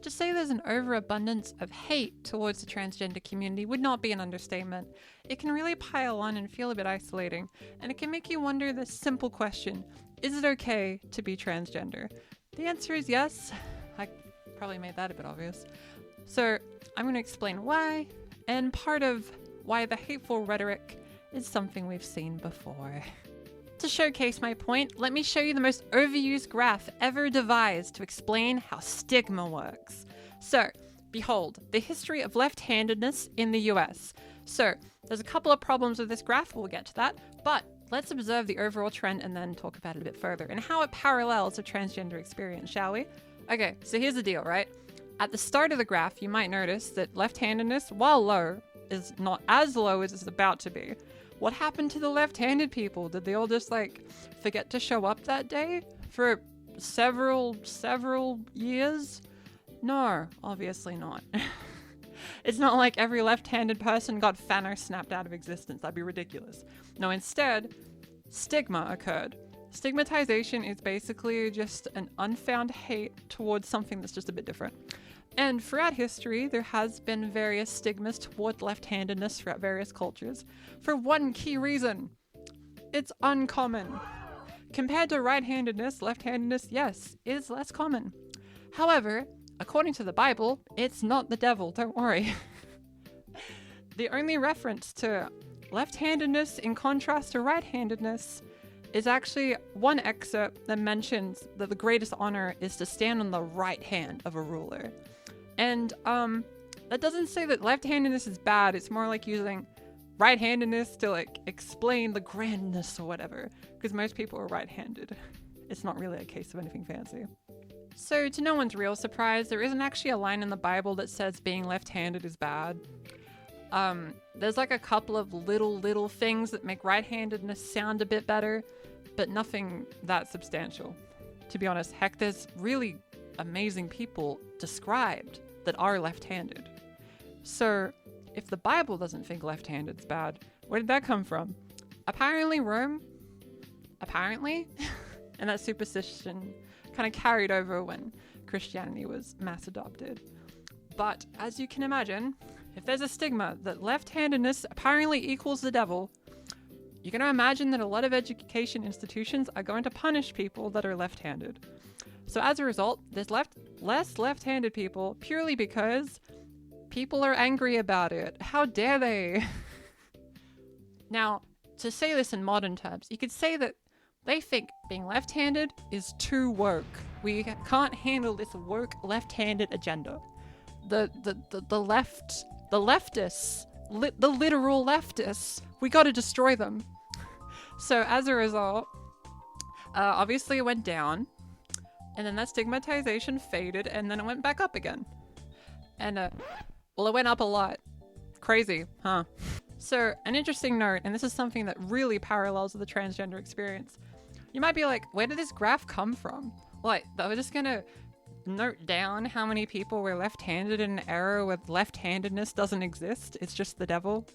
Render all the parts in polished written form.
To say there's an overabundance of hate towards the transgender community would not be an understatement. It can really pile on and feel a bit isolating, and it can make you wonder this simple question: is it okay to be transgender? The answer is yes. I probably made that a bit obvious. So I'm going to explain why, and part of why the hateful rhetoric is something we've seen before. To showcase my point, let me show you the most overused graph ever devised to explain how stigma works. So, behold, the history of left-handedness in the US. So, there's a couple of problems with this graph, we'll get to that, but let's observe the overall trend and then talk about it a bit further and how it parallels the transgender experience, shall we? Okay, so here's the deal, right? At the start of the graph, you might notice that left-handedness, while low, is not as low as it's about to be. What happened to the left-handed people? Did they all just forget to show up that day for several years? No, obviously not. It's not like every left-handed person got Thanos snapped out of existence. That'd be ridiculous. No, instead, stigma occurred. Stigmatization is basically just an unfound hate towards something that's just a bit different. And throughout history, there has been various stigmas toward left-handedness throughout various cultures, for one key reason: it's uncommon. Compared to right-handedness, left-handedness, yes, is less common. However, according to the Bible, it's not the devil, don't worry. The only reference to left-handedness in contrast to right-handedness is actually one excerpt that mentions that the greatest honor is to stand on the right hand of a ruler. And that doesn't say that left-handedness is bad. It's more like using right-handedness to explain the grandness or whatever, because most people are right-handed. It's not really a case of anything fancy. So to no one's real surprise, there isn't actually a line in the Bible that says being left-handed is bad. There's a couple of little things that make right-handedness sound a bit better, but nothing that substantial. To be honest, heck, there's really amazing people described that are left-handed. So if the Bible doesn't think left-handed's bad, where did that come from? Apparently Rome. Apparently. And that superstition kind of carried over when Christianity was mass adopted. But as you can imagine, if there's a stigma that left-handedness apparently equals the devil, you're going to imagine that a lot of education institutions are going to punish people that are left-handed. So as a result, there's less left-handed people purely because people are angry about it. How dare they? Now, to say this in modern terms, you could say that they think being left-handed is too woke. We can't handle this woke left-handed agenda. The leftists, the literal leftists, we gotta destroy them. So as a result, obviously it went down, and then that stigmatization faded, and then it went back up again. And well, it went up a lot. Crazy, huh? So an interesting note, and this is something that really parallels the transgender experience. You might be like, where did this graph come from? Like, they were just gonna note down how many people were left-handed in an era where left-handedness doesn't exist? It's just the devil?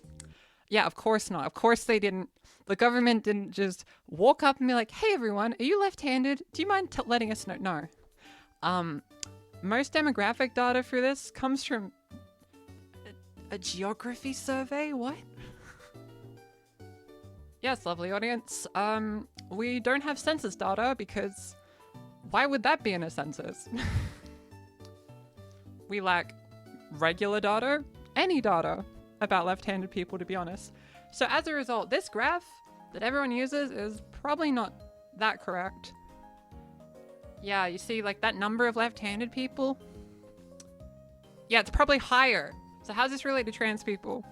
Yeah, of course not. Of course they didn't. The government didn't just walk up and be like, hey everyone, are you left-handed? Do you mind letting us know? No. Most demographic data for this comes from a geography survey? What? Yes, lovely audience. We don't have census data because why would that be in a census? We lack regular data, any data about left-handed people, to be honest. So as a result, this graph that everyone uses is probably not that correct. Yeah, you see that number of left-handed people? Yeah, it's probably higher. So how's this relate to trans people?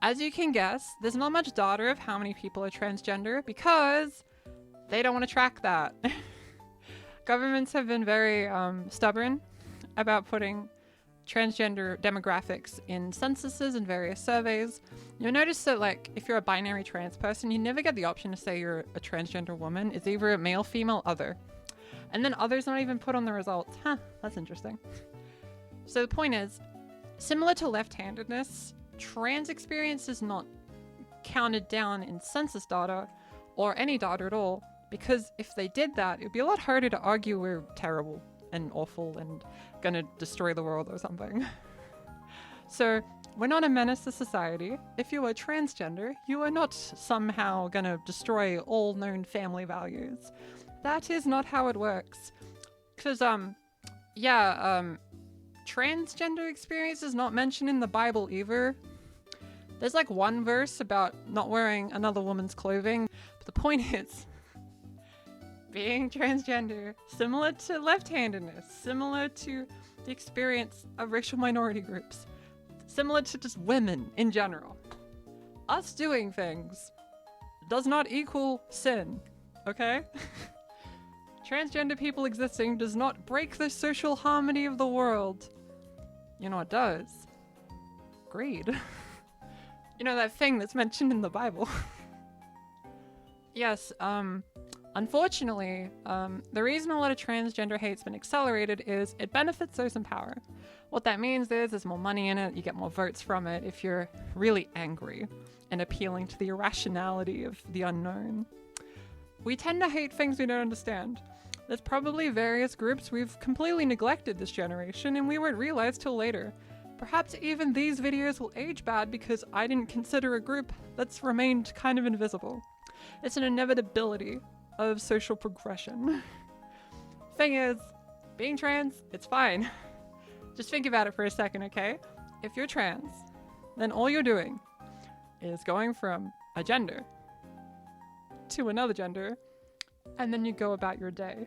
As you can guess, there's not much data of how many people are transgender because they don't want to track that. Governments have been very stubborn about putting transgender demographics in censuses and various surveys. You'll notice that if you're a binary trans person, you never get the option to say you're a transgender woman. It's either a male, female, other. And then other's not even put on the results. Huh, that's interesting. So the point is, similar to left-handedness, trans experience is not counted down in census data or any data at all, because if they did that, it would be a lot harder to argue we're terrible. and awful and gonna destroy the world or something. So we're not a menace to society. If you are transgender, you are not somehow gonna destroy all known family values. That is not how it works. Because, transgender experience is not mentioned in the Bible either. There's like one verse about not wearing another woman's clothing, but the point is, being transgender, similar to left-handedness, similar to the experience of racial minority groups, similar to just women in general. Us doing things does not equal sin, okay? Transgender people existing does not break the social harmony of the world. You know what does? Greed. You know that thing that's mentioned in the Bible. Yes, unfortunately, the reason a lot of transgender hate's been accelerated is it benefits those in power. What that means is there's more money in it, you get more votes from it if you're really angry and appealing to the irrationality of the unknown. We tend to hate things we don't understand. There's probably various groups we've completely neglected this generation and we won't realize till later. Perhaps even these videos will age bad because I didn't consider a group that's remained kind of invisible. It's an inevitability of social progression. Thing is, being trans, it's fine. Just think about it for a second, okay? If you're trans, then all you're doing is going from a gender to another gender, and then you go about your day.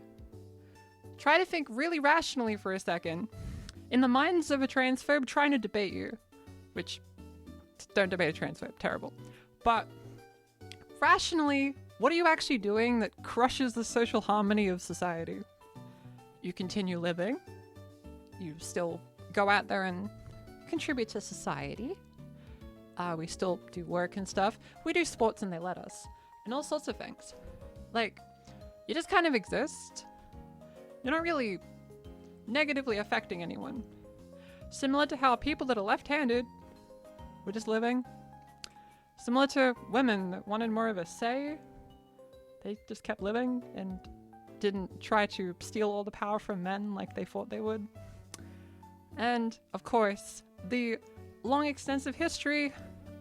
Try to think really rationally for a second. In the minds of a transphobe trying to debate you, which, don't debate a transphobe, terrible. But rationally, what are you actually doing that crushes the social harmony of society? You continue living. You still go out there and contribute to society. We still do work and stuff. We do sports and they let us. And all sorts of things. Like, you just kind of exist. You're not really negatively affecting anyone. Similar to how people that are left-handed were just living. Similar to women that wanted more of a say. They just kept living and didn't try to steal all the power from men like they thought they would. And, of course, the long extensive history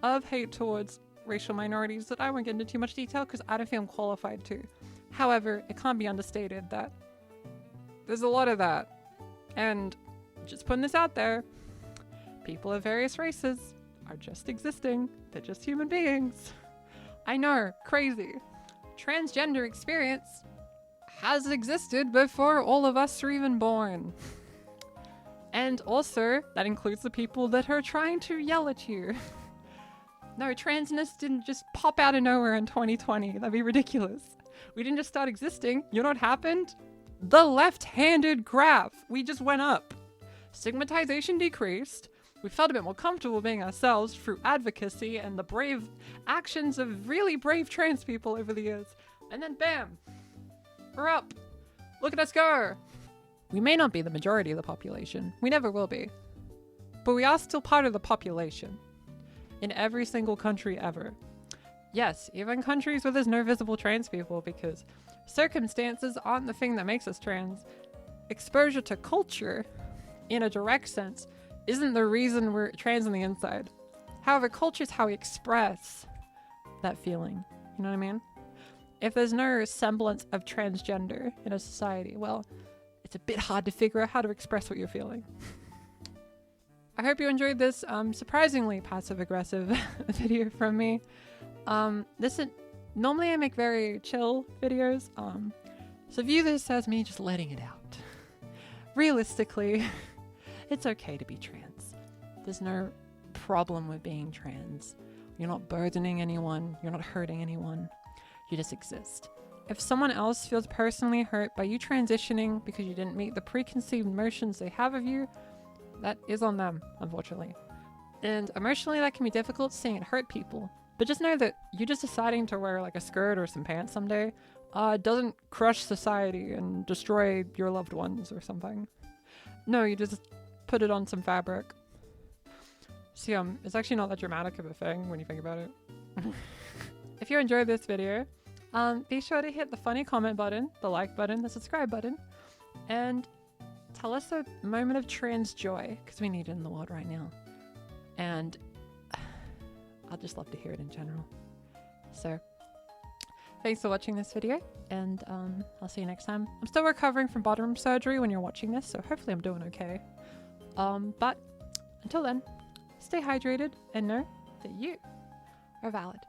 of hate towards racial minorities that I won't get into too much detail because I don't feel I'm qualified to. However, it can't be understated that there's a lot of that. And just putting this out there, people of various races are just existing. They're just human beings. I know, crazy. Transgender experience has existed before all of us are even born. And also, that includes the people that are trying to yell at you. No, transness didn't just pop out of nowhere in 2020. That'd be ridiculous. We didn't just start existing. You know what happened? The left-handed graph. We just went up. Stigmatization decreased. We felt a bit more comfortable being ourselves through advocacy and the brave actions of really brave trans people over the years. And then bam, we're up. Look at us go. We may not be the majority of the population. We never will be. But we are still part of the population. In every single country ever. Yes, even countries where there's no visible trans people because circumstances aren't the thing that makes us trans. Exposure to culture, in a direct sense, isn't the reason we're trans on the inside. However, culture is how we express that feeling. You know what I mean? If there's no semblance of transgender in a society, well, it's a bit hard to figure out how to express what you're feeling. I hope you enjoyed this surprisingly passive-aggressive video from me. Normally I make very chill videos, so view this as me just letting it out. Realistically, it's okay to be trans. There's no problem with being trans. You're not burdening anyone, you're not hurting anyone, you just exist. If someone else feels personally hurt by you transitioning because you didn't meet the preconceived notions they have of you, that is on them, unfortunately. And emotionally that can be difficult seeing it hurt people. But just know that you just deciding to wear like a skirt or some pants someday doesn't crush society and destroy your loved ones or something. No, you just put it on some fabric. See, it's actually not that dramatic of a thing when you think about it. If you enjoyed this video, be sure to hit the funny comment button, the like button, the subscribe button, and Tell us a moment of trans joy, because we need it in the world right now. And I'd just love to hear it in general. So thanks for watching this video, and I'll see you next time. I'm still recovering from bottom surgery when you're watching this, so hopefully I'm doing okay. But until then, stay hydrated and know that you are valid.